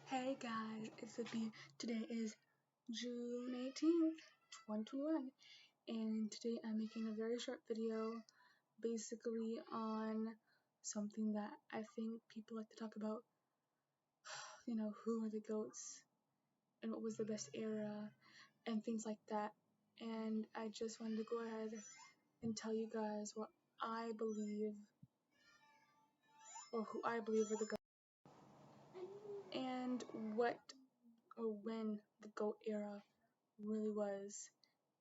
Hey guys, it's Sophia. Today is June 18th, 2021, and today I'm making a very short video basically on something that I think people like to talk about. Who are the GOATs and what was the best era and things like that. And I just wanted to go ahead and tell you guys what I believe or who I believe are the GOATs and what or when the GOAT era really was.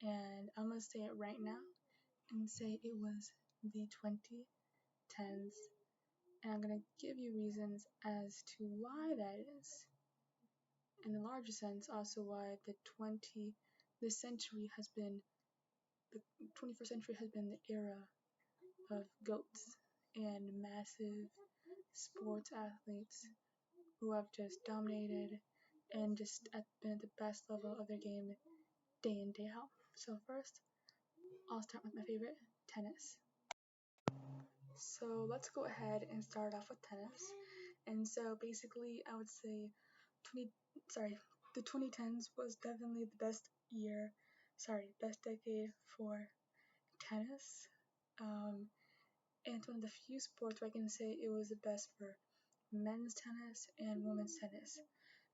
And I'm gonna say it right now and say it was the 2010s, and I'm gonna give you reasons as to why that is. In the larger sense, also why this century has been the 21st century has been the era of GOATs and massive sports athletes who have just dominated and just been at the best level of their game day in, day out. So first, I'll start with my favorite, tennis. So let's go ahead and start off with tennis. And so basically, I would say the 2010s was definitely the best decade for tennis. And it's one of the few sports where I can say it was the best for men's tennis and women's tennis.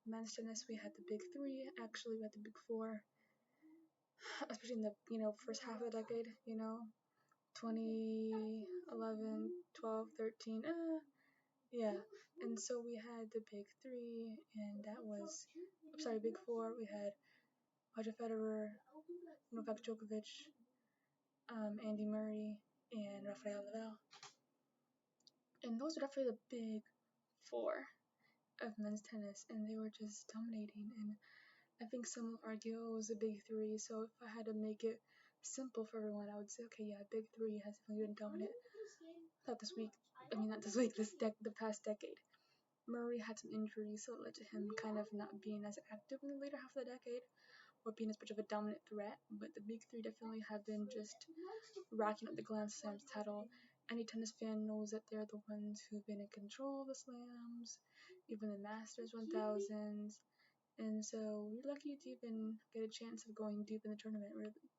Men's tennis, we had the big three. Actually, we had the big four, especially in the first half of the decade. 2011, 12, 13. Yeah. And so we had the big three, and big four. We had Roger Federer, Novak Djokovic, Andy Murray, and Rafael Nadal. And those were definitely the big four of men's tennis, and they were just dominating. And I think some will argue it was the big three. So if I had to make it simple for everyone, I would say, okay, yeah, big three has definitely been dominant. Not this week. Not this week. The past decade. Murray had some injuries, so it led to him kind of not being as active in the later half of the decade, or being as much of a dominant threat. But the big three definitely have been just racking up the Grand Slams title. Any tennis fan knows that they're the ones who've been in control of the slams, even the Masters 1000s. And so we're lucky to even get a chance of going deep in the tournament, really.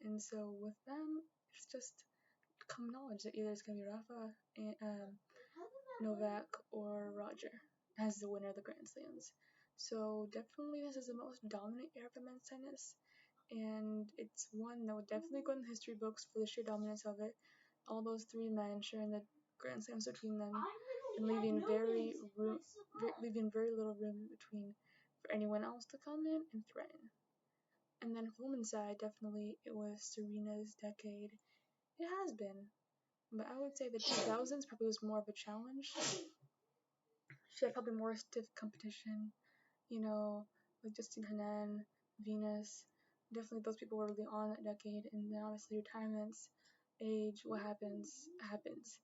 And so with them, it's just common knowledge that either it's going to be Rafa, Novak, or Roger as the winner of the Grand Slams. So definitely this is the most dominant era of men's tennis, and it's one that would definitely go in the history books for the sheer dominance of it. All those three men sharing the Grand Slams between them, and leaving very little room between for anyone else to come in and threaten. And then for the women's side, definitely it was Serena's decade. It has been, but I would say the 2000s probably was more of a challenge. She had probably more stiff competition, like Justine Henin, Venus. Definitely those people were really on that decade, and then obviously retirements, age, what happens, happens.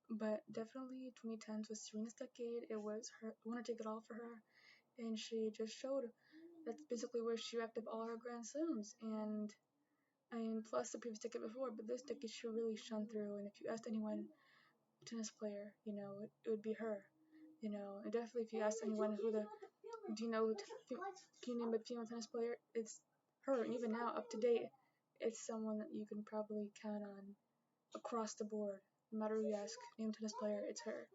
But definitely 2010s was Serena's decade. It was her winner take it all for her, and she just showed that's basically where she wrapped up all her Grand Slams. And I mean, plus the previous decade before, but this decade she really shone through. And if you asked anyone, tennis player, it would be her. And definitely if you ask anyone do you know, can you name a female tennis player? It's her. And even now, up to date, it's someone that you can probably count on across the board. No matter who you ask, name tennis player, it's her.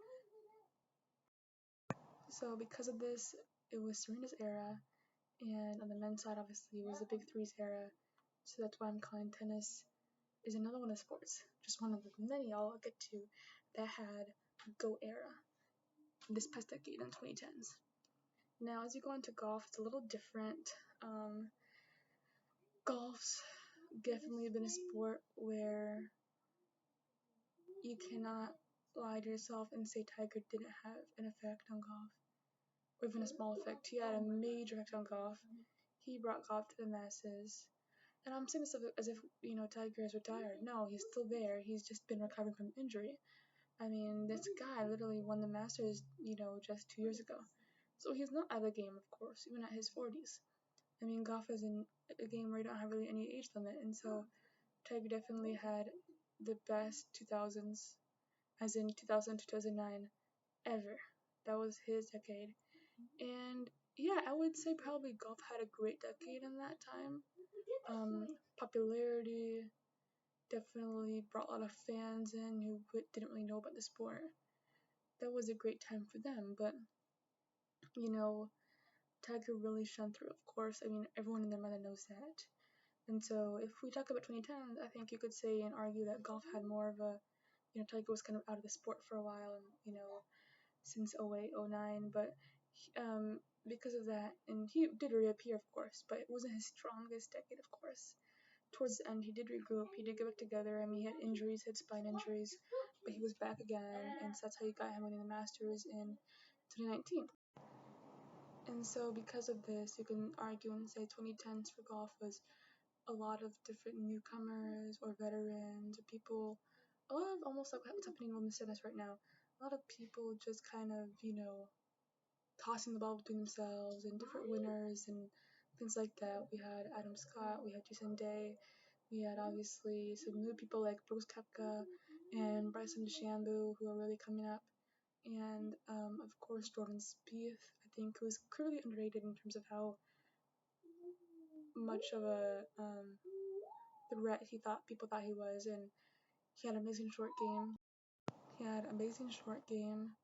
So because of this, it was Serena's era, and on the men's side, obviously, it was the big threes era. So that's why I'm calling tennis is another one of sports, just one of the many I'll get to that had a GOAT era this past decade in 2010s. Now, as you go into golf, it's a little different. Golf's definitely been a sport where you cannot lie to yourself and say Tiger didn't have an effect on golf, or even a small effect. He had a major effect on golf. He brought golf to the masses. And I'm saying this as if, Tiger is retired. No, he's still there. He's just been recovering from injury. I mean, this guy literally won the Masters, just 2 years ago. So he's not out of the game, of course, even at his 40s. I mean, golf is a game where you don't have really any age limit. And so Tiger definitely had the best 2000s, as in 2000 to 2009, ever. That was his decade. And yeah, I would say probably golf had a great decade in that time. Popularity definitely brought a lot of fans in who didn't really know about the sport. That was a great time for them, but you know, Tiger really shone through, of course. I mean, everyone and their mother knows that. And so, if we talk about 2010s, I think you could say and argue that golf had more of a, Tiger was kind of out of the sport for a while, and since 08, 09, but because of that, and he did reappear, of course, but it wasn't his strongest decade, of course. Towards the end, he did regroup, he did get back together. I mean, he had injuries, he had spine injuries, but he was back again, and so that's how you got him winning the Masters in 2019. And so, because of this, you can argue and say 2010s for golf was a lot of different newcomers or veterans or people, a lot of almost like what's happening in women's tennis right now. A lot of people just kind of, tossing the ball between themselves and different winners and things like that. We had Adam Scott, we had Jason Day, we had obviously some new people like Brooks Koepka and Bryson DeChambeau who are really coming up. And of course Jordan Spieth, I think, who's clearly underrated in terms of how much of a threat people thought he was, and he had an amazing short game. He had an amazing short game.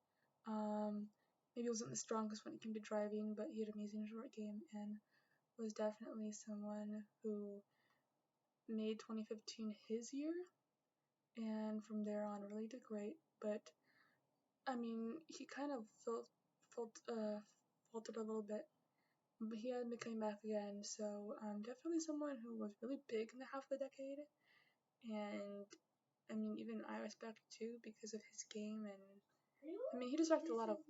Maybe it wasn't the strongest when it came to driving, but he had an amazing short game and was definitely someone who made 2015 his year, and from there on really did great. But I mean, he kind of faltered a little bit, but he had been coming back again. So definitely someone who was really big in the half of the decade, and I mean, even I respect too because of his game, and I mean, he distracted a lot of.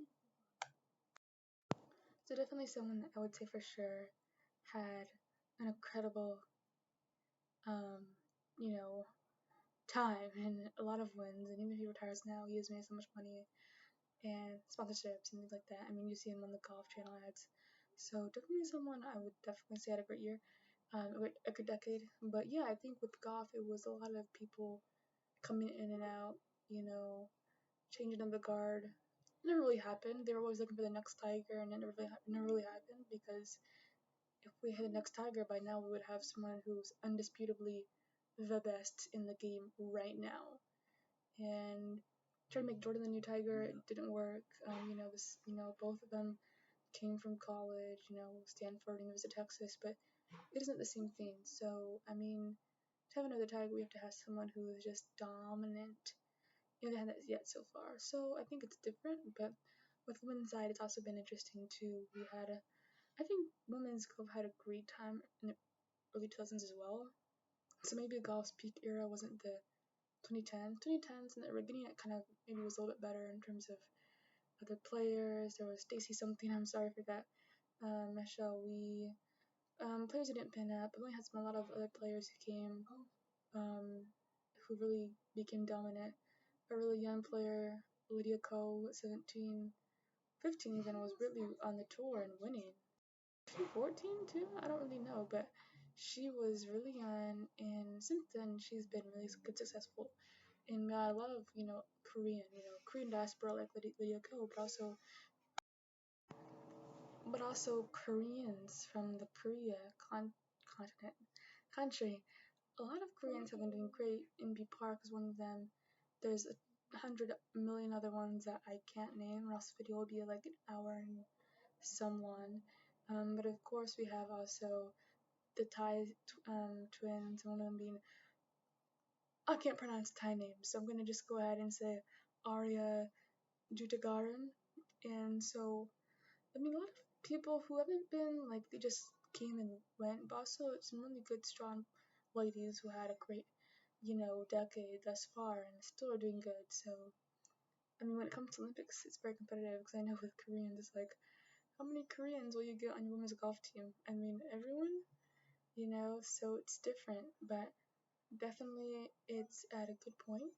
So definitely someone that I would say for sure had an incredible, um, you know, time and a lot of wins. And even if he retires now, he has made so much money and sponsorships and things like that. I mean, you see him on the Golf Channel ads. So definitely someone I would definitely say had a great year, a good decade. But yeah, I think with golf, it was a lot of people coming in and out, changing of the guard. It never really happened. They were always looking for the next Tiger, and it never really happened because if we had the next Tiger by now, we would have someone who's undisputably the best in the game right now. And tried to make Jordan the new Tiger, it didn't work. Both of them came from college, Stanford, University of Texas, but it isn't the same thing. So, I mean, to have another Tiger, we have to have someone who is just dominant. We haven't had that yet so far. So I think it's different, but with women's side, it's also been interesting too. I think women's golf had a great time in the early 2000s as well. So maybe the golf's peak era wasn't the 2010s. 2010s and the beginning, it kind of maybe was a little bit better in terms of other players. There was Stacy something, I'm sorry for that. Michelle Wee. Players who didn't pin up, but we had a lot of other players who came, who really became dominant. A really young player, Lydia Ko, 17, 15 even, was really on the tour and winning. 14 too? I don't really know, but she was really young, and since then she's been really good, successful, and got a lot of Korean diaspora like Lydia Ko, but also Koreans from the Korea continent country. A lot of Koreans have been doing great. Inbi Park is one of them. There's 100 million other ones that I can't name, or else the video will be like an hour and someone. But of course, we have also the twins, one of them being, I can't pronounce Thai names, so I'm gonna just go ahead and say Arya Jutagaran. And so, I mean, a lot of people who haven't been, like, they just came and went, but also some really good, strong ladies who had a great, decade thus far and still are doing good. So, I mean, when it comes to Olympics, it's very competitive because I know with Koreans, it's like, how many Koreans will you get on your women's golf team? I mean, everyone, so it's different, but definitely it's at a good point.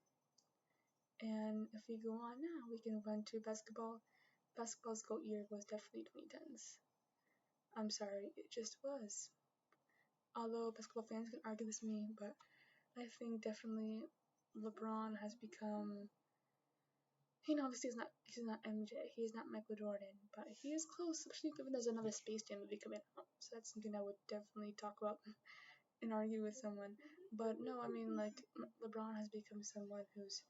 And if we go on now, we can move on to basketball. Basketball's GOAT year was definitely 2010s. I'm sorry, it just was. Although basketball fans can argue this with me, but I think definitely LeBron has become Obviously he's not MJ, he's not Michael Jordan, but he is close, especially given there's another Space Jam movie coming out. So that's something I would definitely talk about and argue with someone. But no, I mean like LeBron has become someone who's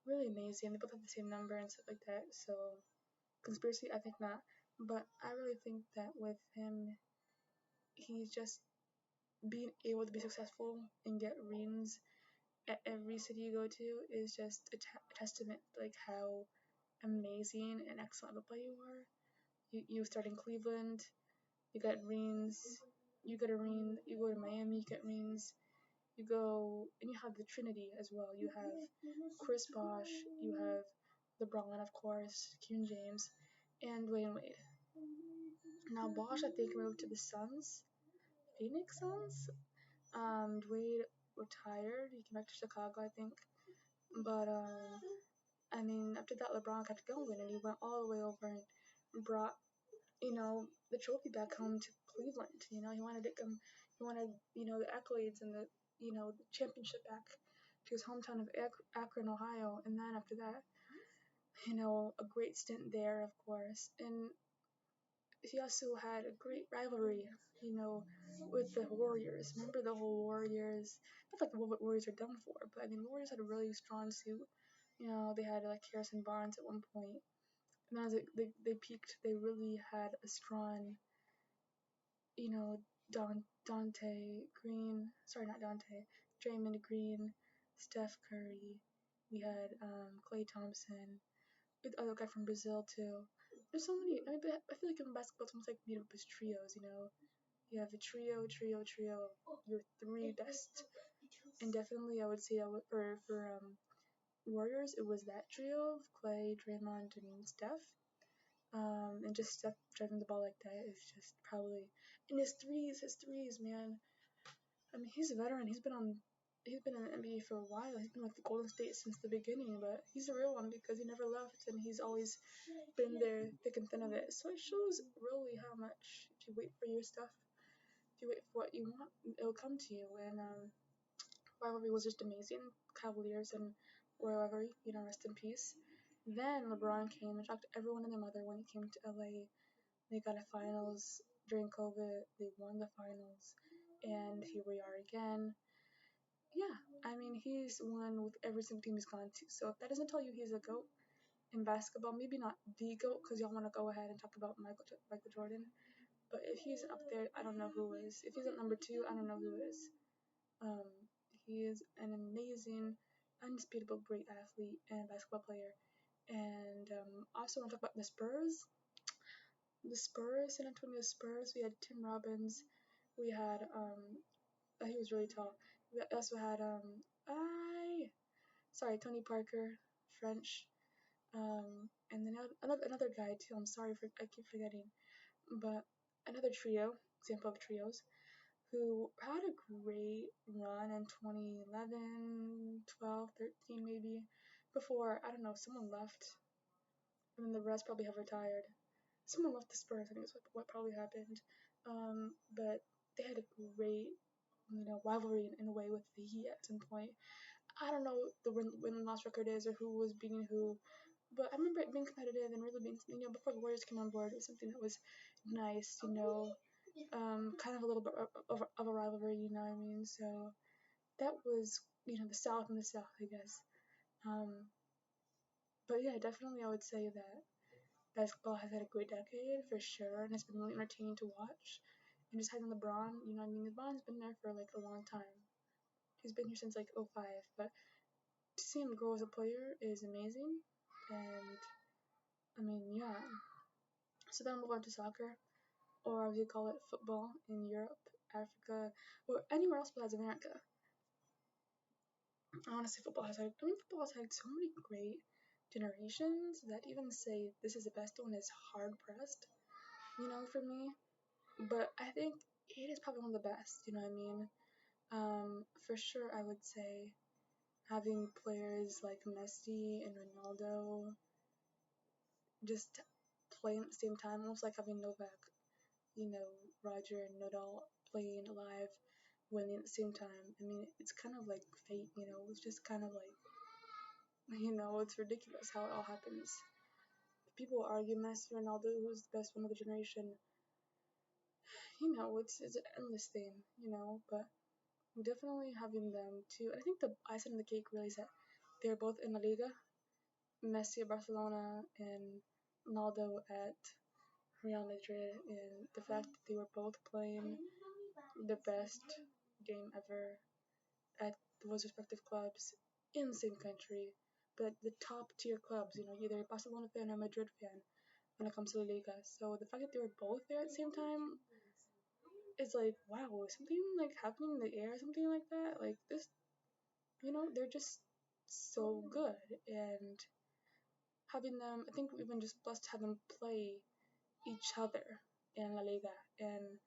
really amazing. They both have the same number and stuff like that. So conspiracy, I think not. But I really think that with him, he's just being able to be successful and get rings at every city you go to is just a testament to like how amazing and excellent of a player you are. You start in Cleveland, you got rings, you get a ring. You go to Miami, you get rings. You go and you have the Trinity as well. You have Chris Bosh, you have LeBron, of course, King James, and Dwayne Wade. Now Bosh, I think, moved to the Suns, Phoenix Suns. Wade retired. He came back to Chicago, I think. But I mean, after that, LeBron kept going, and he went all the way over and brought the trophy back home to Cleveland. He wanted it come, he wanted the accolades and the championship back to his hometown of Akron, Ohio. And then after that, a great stint there, of course. And he also had a great rivalry, you know, with the Warriors. Remember the whole Warriors? Not like what Warriors are done for, but I mean, Warriors had a really strong suit. They had like Harrison Barnes at one point, and as they peaked, they really had a strong, Dante Green. Sorry, not Dante. Draymond Green, Steph Curry. We had Klay Thompson, the other guy from Brazil too. There's so many. I mean, I feel like in basketball, it's almost like made up as trios. You have a trio. Your three best, and definitely I would say that for Warriors, it was that trio of Klay, Draymond, and Steph. And just Steph driving the ball like that is just probably. And his threes, man. I mean, he's a veteran. He's been in the NBA for a while. He's been with the Golden State since the beginning, but he's a real one because he never left and he's always been there, thick and thin of it. So it shows really how much if you wait for your stuff, if you wait for what you want, it'll come to you. And rivalry was just amazing. Cavaliers and Royal Rivalry, rest in peace. Then LeBron came and shocked everyone and their mother when he came to LA. They got a finals during COVID. They won the finals, and here we are again. Yeah, I mean, he's won with every single team he's gone to. So if that doesn't tell you he's a GOAT in basketball, maybe not the GOAT because y'all want to go ahead and talk about Michael Jordan. But if he's up there, I don't know who is. If he's at number two, I don't know who is. Um, he is an amazing, undisputable, great athlete and basketball player. And also want to talk about the Spurs. The Spurs, San Antonio Spurs. We had Tim Robbins. We had he was really tall. We also had I sorry, Tony Parker, French. And then another guy too. I'm sorry for I keep forgetting, but another trio, example of trios, who had a great run in 2011, 12, 13 maybe. Before I don't know, someone left, and then the rest probably have retired. Someone left the Spurs. I think that's what probably happened. But they had a great, rivalry in a way with the Heat at some point. I don't know the win loss record is or who was beating who, but I remember it being competitive and really being, before the Warriors came on board, it was something that was nice, kind of a little bit of a rivalry, you know what I mean? So that was, the South and the South, I guess. Um, but yeah, definitely I would say that basketball has had a great decade for sure, and it's been really entertaining to watch. And just having LeBron, you know what I mean? LeBron's been there for like a long time. He's been here since like '05, but to see him grow as a player is amazing. And I mean, yeah. So then we'll move on to soccer, or as you call it, football in Europe, Africa, or anywhere else besides America. Honestly, football has had so many great generations that even say this is the best one is hard pressed, for me. But I think it is probably one of the best, you know what I mean? For sure, I would say having players like Messi and Ronaldo just playing at the same time, almost like having Novak, Roger and Nadal playing live, winning at the same time. I mean, it's kind of like fate, it's just kind of like, It's ridiculous how it all happens. People argue Messi, Ronaldo, who's the best one of the generation. It's an endless thing, but definitely having them too. I think the icing on the cake really is that they're both in La Liga. Messi at Barcelona and Ronaldo at Real Madrid, and the fact that they were both playing the best game ever at those respective clubs in the same country, but the top tier clubs, either a Barcelona fan or a Madrid fan when it comes to La Liga. So the fact that they were both there at the same time is like, wow, something like happening in the air, something like that. Like this, they're just so good. And having them, I think we've been just blessed to have them play each other in La Liga and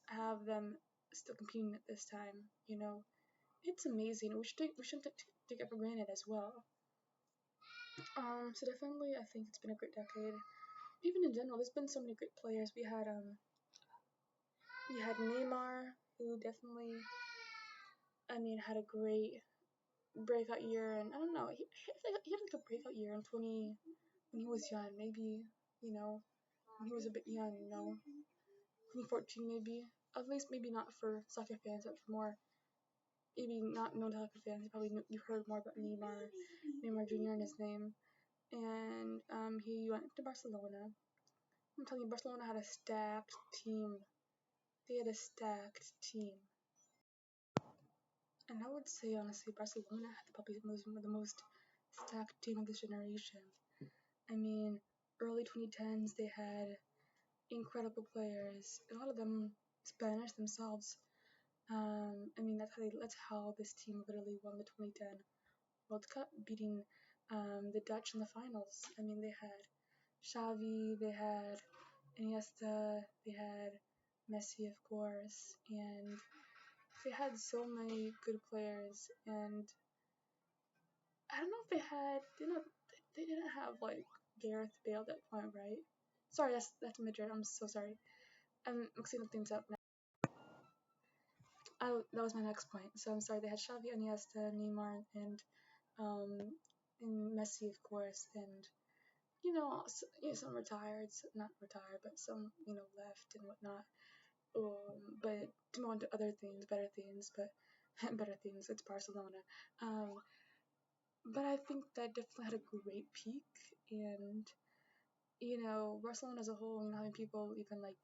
have them still competing at this time. It's amazing. We shouldn't take it for granted as well. So definitely, I think it's been a great decade. Even in general, there's been so many great players. We had Neymar, who definitely, had a great breakout year, and I don't know, he had like a breakout year in 20 when he was young, maybe, when he was a bit young, 2014 maybe. At least maybe not for soccer fans, but for more maybe not known soccer fans. You've heard more about Neymar Jr. in his name, and he went to Barcelona. I'm telling you, Barcelona had a stacked team. They had a stacked team. And I would say, honestly, Barcelona had probably the most stacked team of this generation. I mean, early 2010s, they had incredible players. A lot of them Spanish themselves. That's how this team literally won the 2010 World Cup, beating the Dutch in the finals. They had Xavi, they had Iniesta, they had Messi, of course, and they had so many good players. And I don't know if they didn't have like Gareth Bale at that point, right? Sorry, that's Madrid. I'm so sorry. I'm mixing things up now. That was my next point. So I'm sorry. They had Xavi, Iniesta, Neymar, um, and Messi, of course, and some retired, not retired, but some left and whatnot. But to move on to other things, better things, but better things. It's Barcelona. Um, but I think that definitely had a great peak, and Barcelona as a whole, having people even like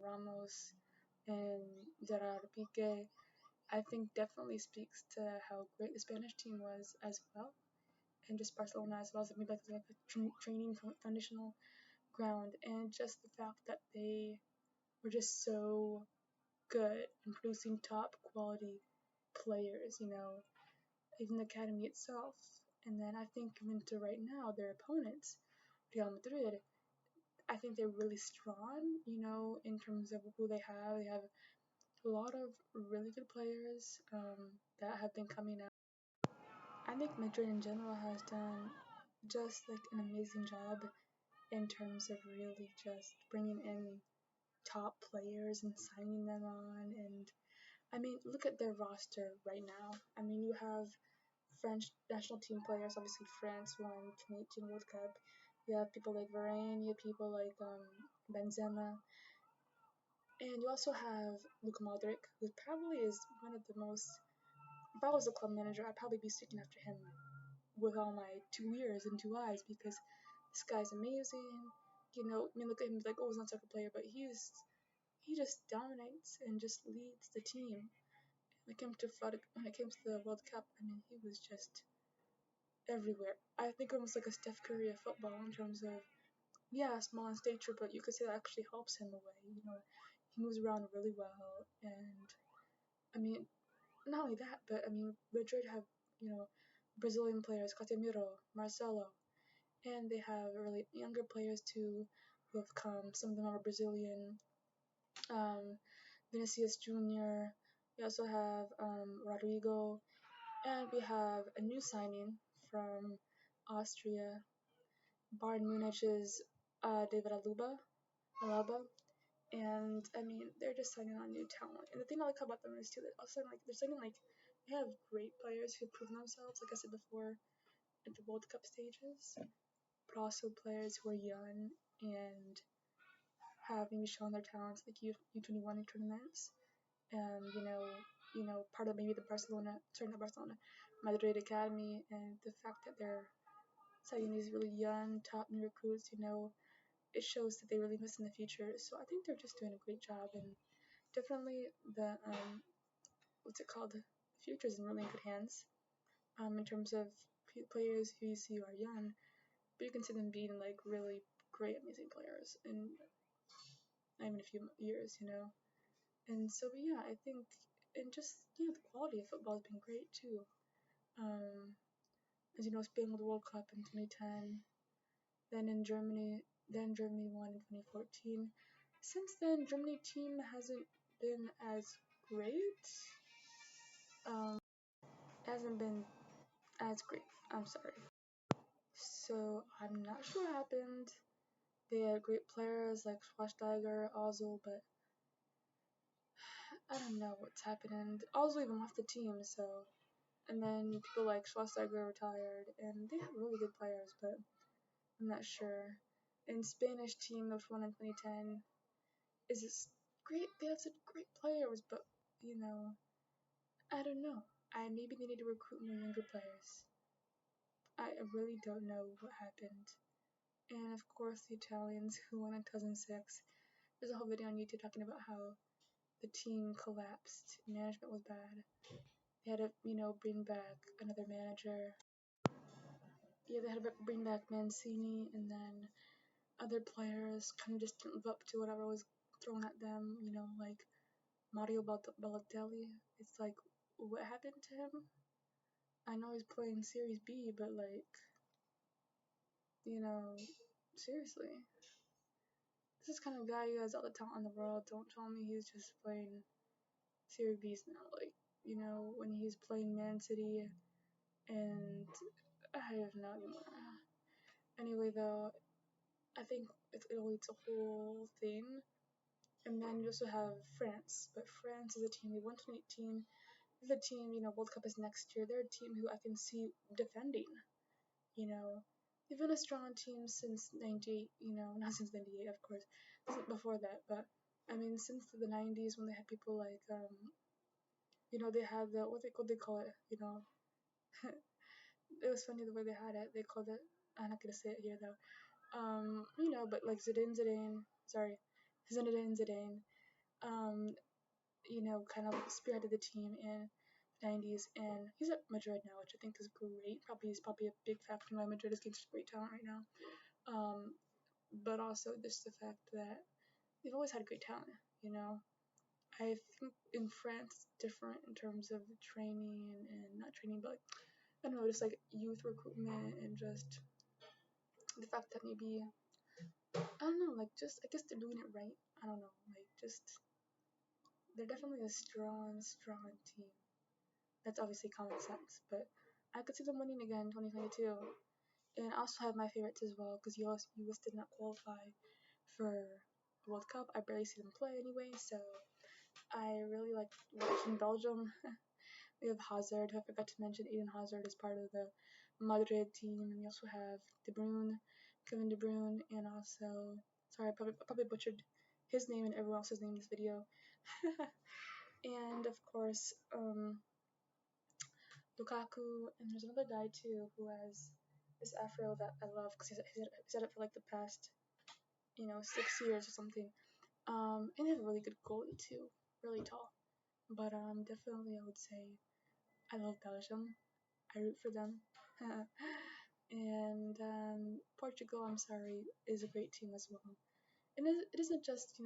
Ramos and Gerard Piqué, I think definitely speaks to how great the Spanish team was as well, and just Barcelona as well as maybe like a training foundational ground, and just the fact that they were just so good in producing top quality players, even the academy itself. And then I think even to right now, their opponents, Real Madrid, I think they're really strong, in terms of who they have. They have a lot of really good players that have been coming out. I think Madrid in general has done just like an amazing job in terms of really just bringing in top players and signing them on. And look at their roster right now. You have French national team players. Obviously, France won 2018 World Cup. You have people like Varane. You have people like Benzema. And you also have Luka Modric, who probably is one of the most. If I was a club manager, I'd probably be seeking after him with all my 2 ears and 2 eyes, because this guy's amazing. Look at him like, oh, he's not a soccer player, but he just dominates and just leads the team. When it came to the World Cup, he was just everywhere. I think almost like a Steph Curry of football in terms of, yeah, small in stature, but you could say that actually helps him away. He moves around really well, and I mean, not only that, but Madrid have Brazilian players, Casemiro, Marcelo, and they have really younger players too who have come. Some of them are Brazilian. Vinicius Jr. We also have Rodrigo, and we have a new signing from Austria, Bayern Munich's David Alaba, and they're just signing on new talent. And the thing I like about them is too that also like they're signing like they have great players who prove themselves, like I said before, at the World Cup stages, but also players who are young and have maybe shown their talents like U21 tournaments. Part of maybe the not Barcelona, Madrid Academy, and the fact that they're citing these really young, top new recruits, it shows that they really invest in the future. So I think they're just doing a great job, and definitely the what's it called? The future is in really good hands. In terms of players who you see are young, but you can see them being like really great, amazing players in not even a few years. And so, but yeah, I think, and just the quality of football has been great too. Um, as you know, Spain won the World Cup in 2010. Then Germany won in 2014. Since then, Germany team hasn't been as great. Um, hasn't been as great. I'm sorry. So I'm not sure what happened. They had great players like Schweinsteiger, Ozil, but I don't know what's happening. Ozil even left the team, so and then people like Schweinsteiger retired, and they have really good players, but I'm not sure. And Spanish team that won in 2010 is this great. They have such great players, but I don't know. Maybe they need to recruit more younger players. I really don't know what happened. And of course, the Italians who won in 2006. There's a whole video on YouTube talking about how the team collapsed. Management was bad. They had to, bring back another manager. Yeah, they had to bring back Mancini, and then other players kind of just didn't live up to whatever was thrown at them. Like Mario Balotelli. It's like, what happened to him? I know he's playing Series B, but like, seriously. This is kind of guy who has all the talent in the world. Don't tell me he's just playing Series B's now. Like, when he's playing Man City, and I have no idea. Anyway, though, I think it's a whole thing. And then you also have France, but France is a team. They won 2018. The team, World Cup is next year. They're a team who I can see defending. They've been a strong team since '98. Not since '98, of course, before that, but I mean since the '90s when they had people like they had the what they call it. It was funny the way they had it. They called it. I'm not gonna say it here though. But like Zinedine Zidane, um, kind of spearheaded the team in the '90s, and he's at Madrid now, which I think is great. He's probably a big factor in why Madrid is getting such great talent right now. But also just the fact that they've always had great talent. I think in France it's different in terms of training and not training, but like, I don't know, just like youth recruitment and just the fact that maybe I don't know, like just I guess they're doing it right. I don't know, like just they're definitely a strong, strong team. That's obviously common sense, but I could see them winning again 2022. And I also have my favorites as well because US did not qualify for the World Cup. I barely see them play anyway, so I really like watching Belgium. We have Hazard, who I forgot to mention. Eden Hazard is part of the Madrid team, and we also have De Bruyne, Kevin De Bruyne, and also sorry, I probably butchered his name and everyone else's name in this video. And of course, Lukaku, and there's another guy too who has this afro that I love because he's had it for like the past 6 years or something. And they have a really good goalie too, really tall. But definitely I would say I love Belgium. I root for them. And Portugal, I'm sorry, is a great team as well. And it isn't just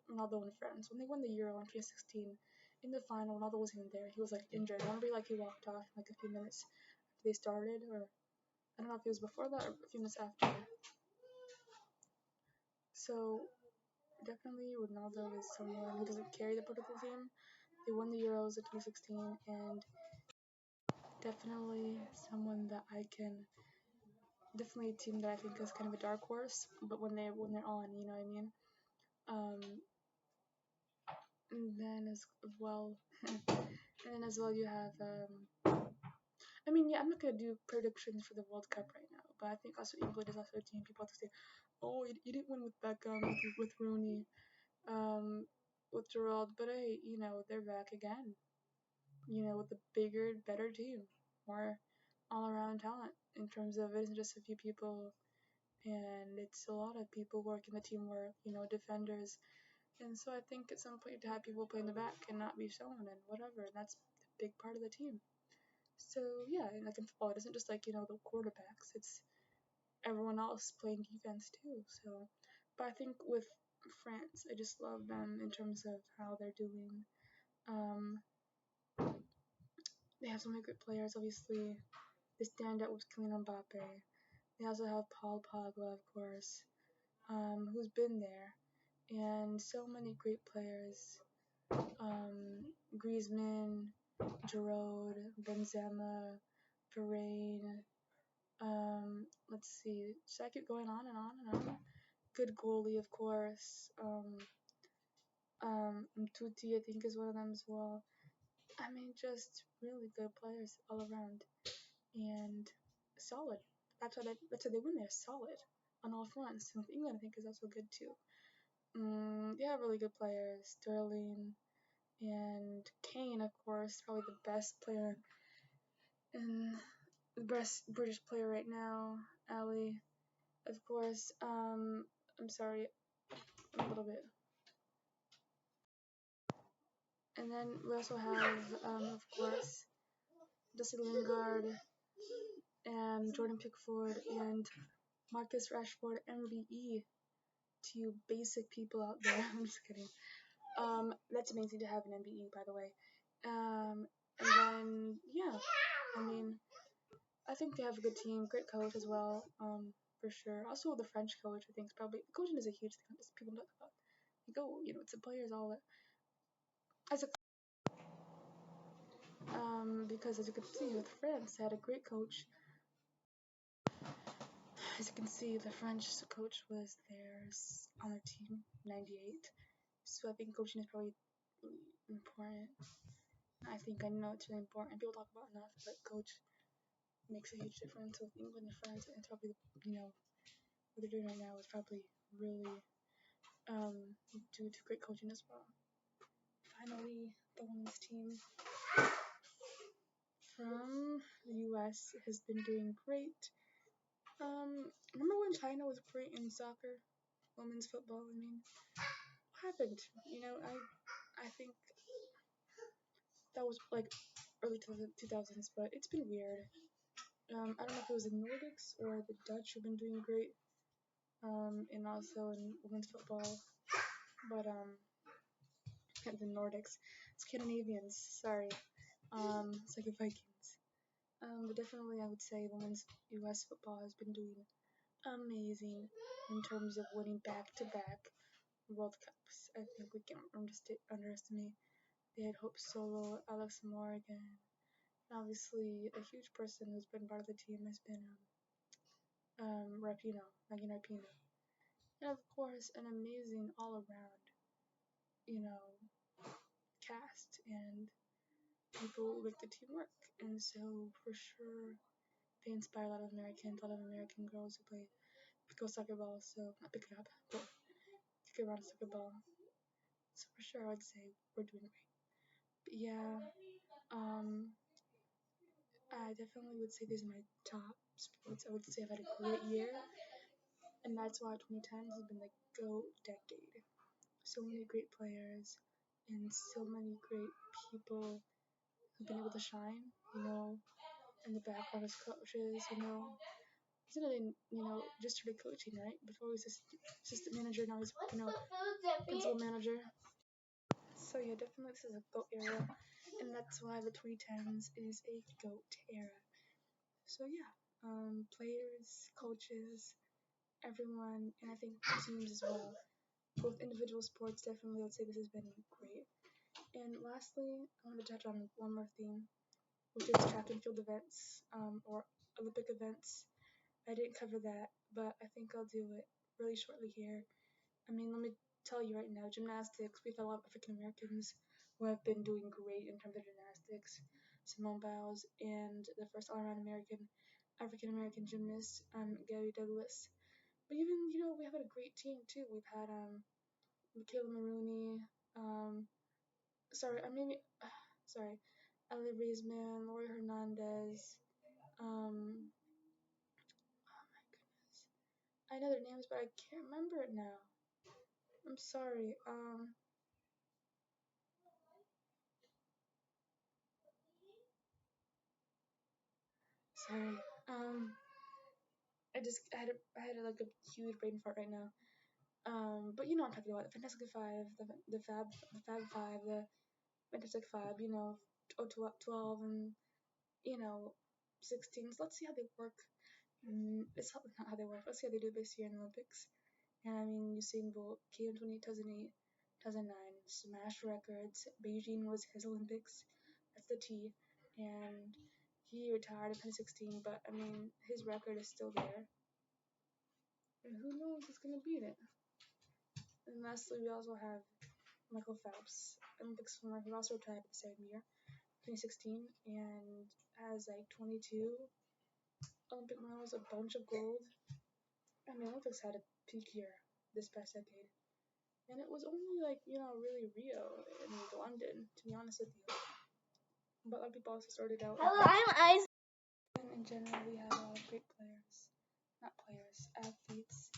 Ronaldo and friends. When they won the Euro in 2016, in the final, Ronaldo wasn't even there. He was like injured. Remember, like he walked off like a few minutes after they started, or I don't know if it was before that or a few minutes after. So definitely Ronaldo is someone who doesn't carry the Portugal team. They won the Euros in 2016, and definitely someone that I can definitely a team that I think is kind of a dark horse. But when they're on, you know what I mean. Um, and then as well, you have I mean, yeah, I'm not gonna do predictions for the World Cup right now, but I think also England is also a team people have to say, oh, you didn't win with Beckham, with Rooney, um, with Gerrard, but hey, they're back again. With a bigger, better team, more all-around talent in terms of it isn't just a few people, and it's a lot of people working the teamwork, defenders. And so I think at some point to have people play in the back and not be shown and whatever, and that's a big part of the team. So yeah, and like in football, it isn't just like the quarterbacks; it's everyone else playing defense too. So, but I think with France, I just love them in terms of how they're doing. Um, they have so many good players. Obviously, they stand out with Kylian Mbappe. They also have Paul Pogba, of course, who's been there, and so many great players. Griezmann, Giroud, Benzema, Varane. Let's see. Should I keep going on and on and on? Good goalie, of course. Tutti, I think, is one of them as well. I mean, just really good players all around and solid. That's why they win. They're solid on all fronts. And England, I think, is also good too. They have really good players. Sterling and Kane, of course, probably the best player and the best British player right now. Ali, of course. I'm sorry, a little bit. And then we also have, of course, Jesse Lingard and Jordan Pickford and Marcus Rashford, MBE, to you basic people out there. I'm just kidding. That's amazing to have an MBE, by the way. And then, yeah, I mean, I think they have a good team, great coach as well, for sure. Also, the French coach, I think, is probably coaching is a huge thing that people talk about. You go, it's the players all as a because as you can see with France, they had a great coach. As you can see, the French coach was theirs on their team, 98. So I think coaching is probably important. I know it's really important. People talk about enough, but coach makes a huge difference with England and France, and it's probably what they're doing right now is probably really due to great coaching as well. Finally, the women's team from the U.S. has been doing great. Remember when China was great in soccer, women's football? I mean, what happened? I think that was like early 2000s, but it's been weird. I don't know if it was the Nordics or the Dutch who've been doing great, and also in women's football, but the Nordics, Scandinavians, sorry, it's like the Vikings. But definitely, I would say women's U.S. football has been doing amazing in terms of winning back-to-back World Cups. I think we can't underestimate. They had Hope Solo, Alex Morgan, and obviously a huge person who's been part of the team has been Rapino, Megan Rapino. And of course, an amazing all-around, you know, cast and people who make the team work. And so, for sure, they inspire a lot of American girls who play pick up soccer ball. So, not pick it up, but kick around a soccer ball. So, for sure, I would say we're doing great. But yeah, I definitely would say these are my top sports. I would say I've had a great year, and that's why 2010 has been the GOAT decade. So many great players and so many great people who've been able to shine, in the background as coaches, Isn't it, just started coaching, right? Before he was assistant manager, now he's, principal manager. So yeah, definitely this is a GOAT era, and that's why the 2010s is a GOAT era. So yeah, players, coaches, everyone, and I think teams as well. Both individual sports, definitely, I would say this has been great. And lastly, I want to touch on one more theme, which is track and field events, or Olympic events. I didn't cover that, but I think I'll do it really shortly here. I mean, let me tell you right now, gymnastics, we've had a lot of African Americans who have been doing great in terms of gymnastics. Simone Biles, and the first all-around African American gymnast, Gary Douglas. But even, we have had a great team too. We've had Michaela Maroney, sorry, I maybe, sorry, Ellie Reisman, Lori Hernandez, oh my goodness. I know their names, but I can't remember it now. I'm sorry. Sorry. I had like a huge brain fart right now. But you know what I'm talking about. The Fantastic Five, the Fab Five, the Fantastic Five, 12 and, 16. So let's see how they work. It's not how they work. Let's see how they do this year in the Olympics. And I mean, Usain Bolt came in 2008, 2009, smashed records. Beijing was his Olympics. That's the T. And he retired in 2016, but I mean, his record is still there. And who knows who's going to beat it? And lastly, we also have Michael Phelps, Olympic swimmer, who also retired the same year, 2016, and has like 22 Olympic medals, a bunch of gold. I mean, Olympics had a peak year this past decade. And it was only like, really Rio and London, to be honest with you. But a lot of people also started out. Hello, I'm Isaac. In general, we had a lot of great athletes.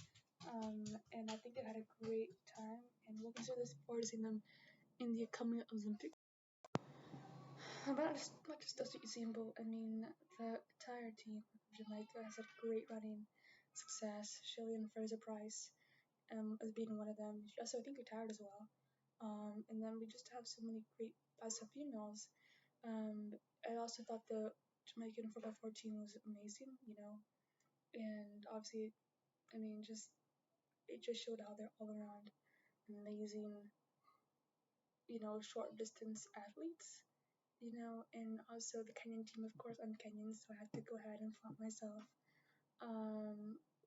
And I think they had a great time. And we'll consider this forward to seeing them in the upcoming Olympics. But not just Usain Bolt. I mean, the entire team of Jamaica has had great running success. Shillian Fraser-Price, as being one of them. She also, I think, retired as well. And then we just have so many great BICEP females. I also thought the Jamaican 4x4 team was amazing, and obviously, I mean, it just showed how they're all around amazing, short distance athletes, and also the Kenyan team, of course, I'm Kenyan, so I have to go ahead and flaunt myself.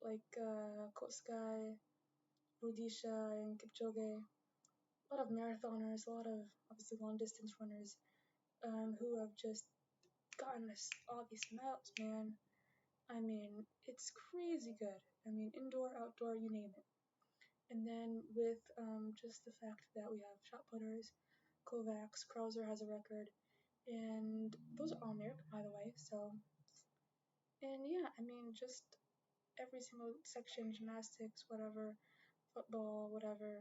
Like Koskai, Rudisha, and Kipchoge, a lot of marathoners, a lot of obviously long distance runners, who have just gotten us all these medals, man. I mean, it's crazy good. I mean, indoor, outdoor, you name it. And then with just the fact that we have shot putters, Kovacs, Krauser has a record, and those are all American, by the way. So, and yeah, I mean, just every single section, gymnastics, whatever, football, whatever.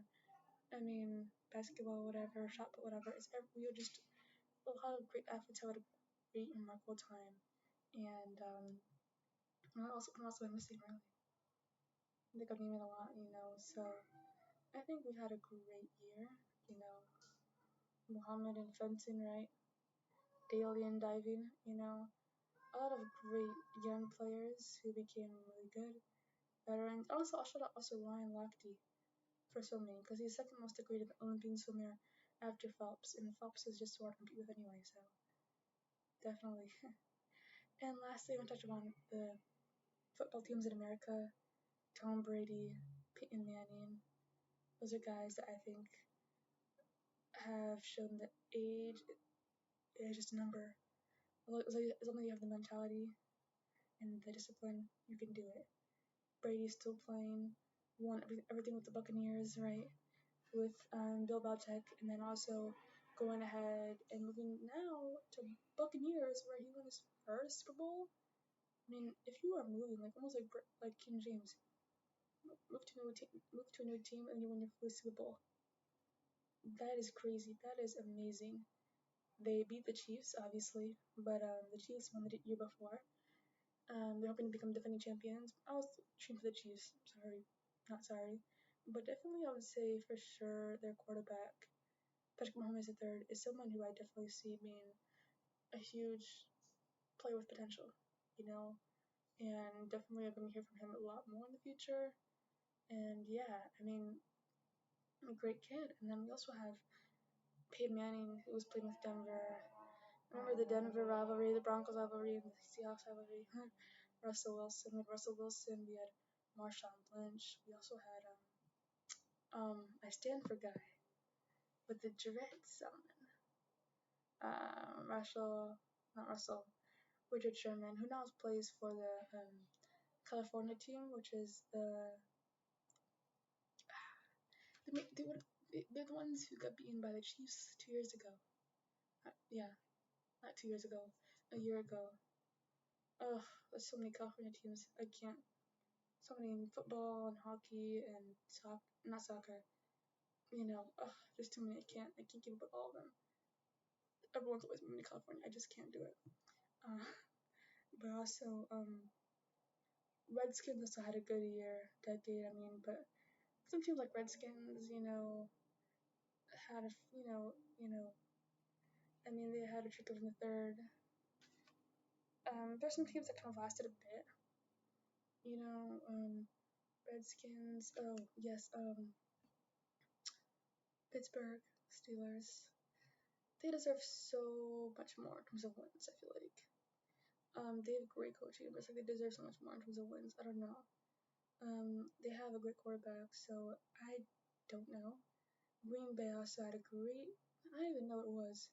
I mean, basketball, whatever, shot put, whatever. We are just a lot of great athletes have had a great, remarkable time, and I'm also missing really. I think I've named it a lot, So I think we've had a great year, you know. Muhammad in fencing, right? Alien diving, A lot of great young players who became really good veterans. Also, I should also Ryan Lochte for swimming because he's second most decorated Olympian swimmer after Phelps, and Phelps is just so hard to compete with anyway. So definitely. And lastly, I want to touch upon the football teams in America. Tom Brady, Peyton Manning. Those are guys that I think have shown that age is just a number. As long as you have the mentality and the discipline, you can do it. Brady's still playing, won everything with the Buccaneers, right? With Bill Belichick, and then also going ahead and moving now to Buccaneers, where he won his first Super Bowl. I mean, if you are moving like almost like King James, move to a new team, and you win your first Super Bowl. That is crazy. That is amazing. They beat the Chiefs, obviously, but the Chiefs won the year before. They're hoping to become defending champions. I was cheering for the Chiefs. Sorry, not sorry, but definitely I would say for sure their quarterback, Patrick Mahomes III, is someone who I definitely see being a huge player with potential, and definitely I'm going to hear from him a lot more in the future. And yeah, I mean, a great kid. And then we also have Peyton Manning, who was playing with Denver. Remember the Denver rivalry, the Broncos rivalry, and the Seahawks rivalry? Russell Wilson. We had Russell Wilson. We had Marshawn Lynch. We also had my Stanford guy with the dreads on. Russell. not Russell, Richard Sherman, who now plays for the California team, which is they're the ones who got beaten by the Chiefs 2 years ago. Yeah, not 2 years ago, a year ago. Ugh, there's so many California teams. I can't. So many in football and hockey and not soccer. Ugh, there's too many. I can't keep up with all of them. Everyone's always moving to California. I just can't do it. Uh, but also, Redskins also had a good decade. I mean, but some teams like Redskins, had a, I mean, they had a trick in the third. There's some teams that kind of lasted a bit. Redskins. Oh yes. Pittsburgh Steelers. They deserve so much more in terms of wins. I feel like. They have great coaching, but it's like they deserve so much more in terms of wins. I don't know. They have a great quarterback, so I don't know. Green Bay also had a great. I don't even know what it was.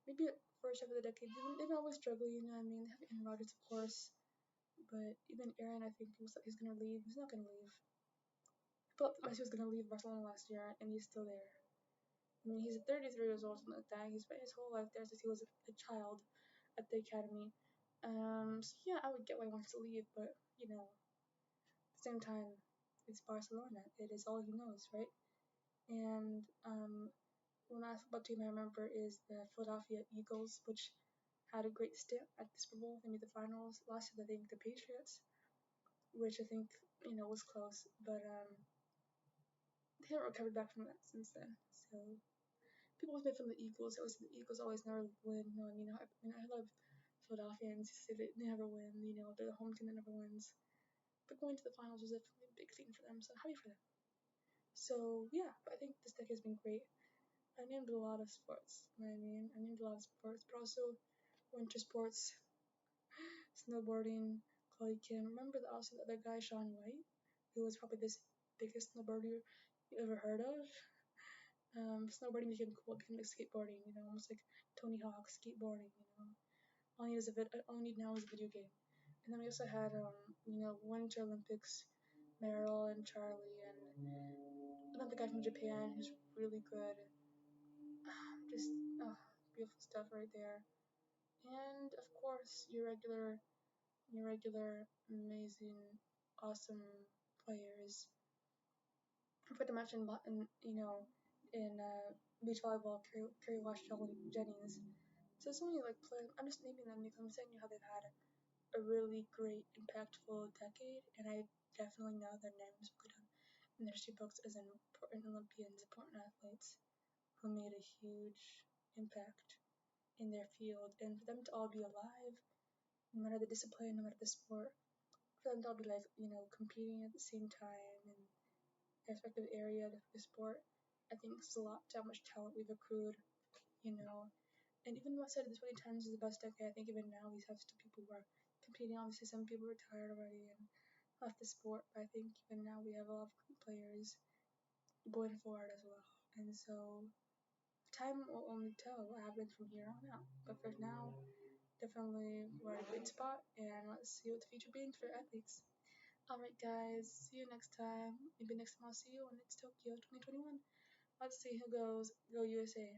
Maybe first half of the decade. They've been always struggling, you know what I mean? They have Aaron Rodgers, of course, but even Aaron, I think, looks like he's gonna leave. He's not gonna leave. I thought Messi was gonna leave Barcelona last year, and he's still there. I mean, he's 33 years old, something like that. He's spent his whole life there since he was a child at the academy. So yeah, I would get why he wants to leave, but at the same time, it's Barcelona. It is all he knows, right? And one last football team I remember is the Philadelphia Eagles, which had a great stint at the Super Bowl. They made the finals. Lost to, I think, the Patriots, which I think was close, but they haven't recovered back from that since then. So people always made fun of the Eagles. It was the Eagles always never win. I love Philadelphians. They never win. They're the home team that never wins. But going to the finals was definitely a big thing for them. So I'm happy for them. So yeah, but I think this deck has been great. I named a lot of sports. You know what I mean? I named a lot of sports, but also winter sports, snowboarding, Chloe Kim. Remember also the other guy, Shaun White, who was probably the biggest snowboarder you ever heard of. Snowboarding became cool, it became like skateboarding, almost like Tony Hawk skateboarding. All you need all you need now is a video game. And then we also had Winter Olympics, Meryl and Charlie, and another guy from Japan who's really good. Just beautiful stuff right there. And of course, your regular, amazing, awesome players. I put to mention, in beach volleyball, Kerry Washington Jennings. So it's only like I'm just naming them because I'm saying how they've had a really great, impactful decade, and I definitely know their names will go down in their history books as important Olympians, important athletes who made a huge impact in their field, and for them to all be alive, no matter the discipline, no matter the sport, for them to all be like, competing at the same time in their respective area of the sport, I think it's a lot to how much talent we've accrued, you know. And even though I said the 2010s is the best decade, I think even now we have still people who are competing. Obviously, some people retired already and left the sport, but I think even now we have a lot of great players going forward as well. And so time will only tell what happens from here on out. But for now, definitely we're at a good spot, and let's see what the future brings for athletes. Alright, guys, see you next time. Maybe next time I'll see you when it's Tokyo 2021. Let's see who goes. Go USA.